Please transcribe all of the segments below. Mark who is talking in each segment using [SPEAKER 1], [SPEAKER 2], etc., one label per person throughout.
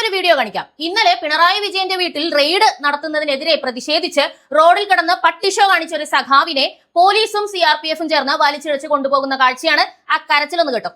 [SPEAKER 1] ഒരു വീഡിയോ കാണിക്കാം. ഇന്നലെ പിണറായി വിജയന്റെ വീട്ടിൽ റെയ്ഡ് നടത്തുന്നതിനെതിരെ പ്രതിഷേധിച്ച് റോഡിൽ കിടന്ന് പട്ടിഷോ കാണിച്ച ഒരു സഖാവിനെ പോലീസും CRPF ചേർന്ന് വലിച്ചിഴച്ച് കൊണ്ടുപോകുന്ന കാഴ്ചയാണ്. ആ കരച്ചിലൊന്ന് കേട്ടോ.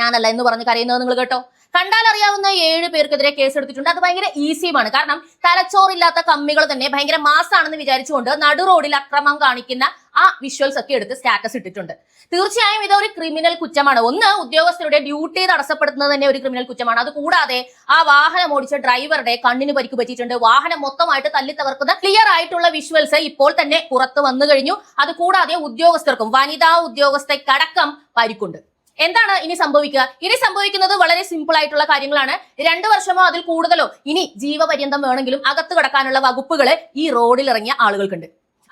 [SPEAKER 1] ഞാനല്ല എന്ന് പറഞ്ഞ് കരയുന്നത് നിങ്ങൾ കേട്ടോ. കണ്ടാൽ അറിയാവുന്ന 7 പേർക്കെതിരെ കേസെടുത്തിട്ടുണ്ട്. അത് ഭയങ്കര ഈസിയുമാണ്. കാരണം തലച്ചോറില്ലാത്ത കമ്മികൾ തന്നെ ഭയങ്കര മാസാണെന്ന് വിചാരിച്ചുകൊണ്ട് നടു റോഡിൽ അക്രമം കാണിക്കുന്ന ആ വിഷ്വൽസ് ഒക്കെ എടുത്ത് സ്റ്റാറ്റസ് ഇട്ടിട്ടുണ്ട്. തീർച്ചയായും ഇതൊരു ക്രിമിനൽ കുറ്റമാണ്. ഒന്ന്, ഉദ്യോഗസ്ഥരുടെ ഡ്യൂട്ടി തടസ്സപ്പെടുത്തുന്നത് തന്നെ ഒരു ക്രിമിനൽ കുറ്റമാണ്. അതുകൂടാതെ ആ വാഹനം ഓടിച്ച ഡ്രൈവറുടെ കണ്ണിന് പരിക്ക് പറ്റിയിട്ടുണ്ട്. വാഹനം മൊത്തമായിട്ട് തല്ലി തകർക്കുന്ന ക്ലിയർ ആയിട്ടുള്ള വിഷ്വൽസ് ഇപ്പോൾ തന്നെ പുറത്തു വന്നു കഴിഞ്ഞു. അതുകൂടാതെ ഉദ്യോഗസ്ഥർക്കും വനിതാ ഉദ്യോഗസ്ഥയ്ക്കടക്കം പരിക്കുണ്ട്. എന്താണ് ഇനി സംഭവിക്കുക? ഇനി സംഭവിക്കുന്നത് വളരെ സിമ്പിൾ ആയിട്ടുള്ള കാര്യങ്ങളാണ്. 2 വർഷമോ അതിൽ കൂടുതലോ ഇനി ജീവപര്യന്തം വേണമെങ്കിലും അകത്ത് കിടക്കാനുള്ള വകുപ്പുകൾ ഈ റോഡിൽ ഇറങ്ങിയ ആളുകൾക്കുണ്ട്.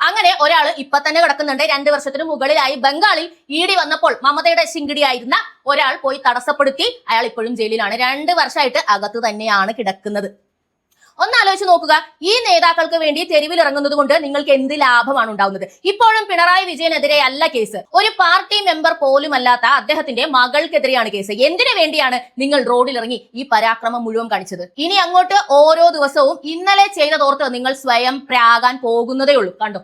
[SPEAKER 1] അങ്ങനെ ഒരാൾ ഇപ്പൊ തന്നെ കിടക്കുന്നുണ്ട്. 2 വർഷത്തിന് മുകളിലായി ബംഗാളിൽ ED വന്നപ്പോൾ മമതയുടെ ശിങ്കിടിയായിരുന്ന ഒരാൾ പോയി തടസ്സപ്പെടുത്തി. അയാൾ ഇപ്പോഴും ജയിലിലാണ്. 2 വർഷമായിട്ട് അകത്ത് തന്നെയാണ് കിടക്കുന്നത്. ഒന്നാലോചിച്ച് നോക്കുക, ഈ നേതാക്കൾക്ക് വേണ്ടി തെരുവിൽ ഇറങ്ങുന്നത് കൊണ്ട് നിങ്ങൾക്ക് എന്ത് ലാഭമാണ് ഉണ്ടാവുന്നത്? ഇപ്പോഴും പിണറായി വിജയനെതിരെ അല്ല കേസ്, ഒരു പാർട്ടി മെമ്പർ പോലും അല്ലാത്ത അദ്ദേഹത്തിന്റെ മകൾക്കെതിരെയാണ് കേസ്. എന്തിനു വേണ്ടിയാണ് നിങ്ങൾ റോഡിൽ ഇറങ്ങി ഈ പരാക്രമം മുഴുവൻ കാണിച്ചത്? ഇനി അങ്ങോട്ട് ഓരോ ദിവസവും ഇന്നലെ ചെയ്തതോർത്ത് നിങ്ങൾ സ്വയം പ്രാകാൻ പോകുന്നതേ ഉള്ളൂ. കണ്ടോ?